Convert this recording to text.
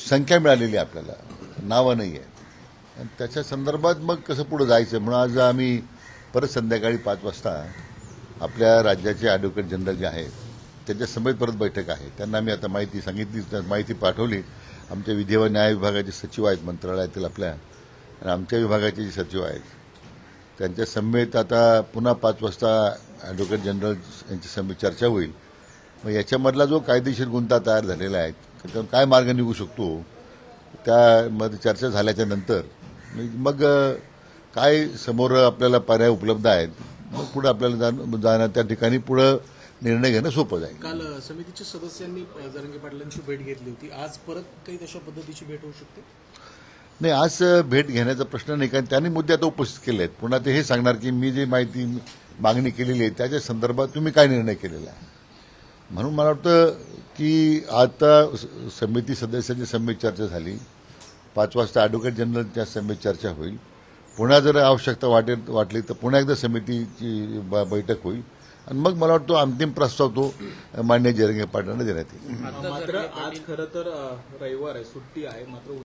संख्या मिळालेली आहे, आपल्याला नावं नाही आहे. आणि त्याच्या संदर्भात मग कसं पुढे जायचं म्हणून आज आम्ही परत संध्याकाळी 5 वाजता आपल्या राज्याचे ॲडव्होकेट जनरल जे आहेत त्यांच्या समेत परत बैठक आहे. त्यांना आम्ही आता माहिती सांगितली, माहिती पाठवली. आमच्या विधी व न्याय विभागाचे सचिव आहेत मंत्रालयातील आपल्या, आणि आमच्या विभागाचे जे सचिव आहेत त्यांच्या समेत आता पुन्हा 5 वाजता ॲडव्होकेट जनरल यांच्या समेत चर्चा होईल. मग याच्यामधला जो कायदेशीर गुंता तयार झालेला आहे त्याच्यावर काय मार्ग निघू शकतो त्यामध्ये चर्चा झाल्याच्या नंतर मग काय समोर आपल्याला पर्याय उपलब्ध आहेत, मग पुढे आपल्याला जाणं त्या ठिकाणी पुढे निर्णय घेणं सोपं जाईल. काल समितीच्या सदस्यांनी जरांगे पाटलांची भेट घेतली होती, आज परत काही तशा पद्धतीची भेट होऊ शकते? नाही, आज भेट घेण्याचा प्रश्न नाही, कारण त्यांनी मुद्दे आता उपस्थित केले आहेत. पुन्हा ते हे सांगणार की मी जी माहिती मागणी केलेली आहे त्याच्या संदर्भात तुम्ही काय निर्णय केलेला आहे. म्हणून मला वाटतं की आता समिती सदस्यांची समेत चर्चा झाली, 5 वाजता ॲडव्होकेट जनरलच्या समेत चर्चा होईल. पुन्हा जर आवश्यकता वाटली तर पुन्हा एकदा समितीची बैठक होईल आणि मग मला वाटतं अंतिम प्रस्ताव तो माननीय जरांगे पाटलांना देण्यात येईल. मात्र आज खरं तर रविवार आहे, सुट्टी आहे, मात्र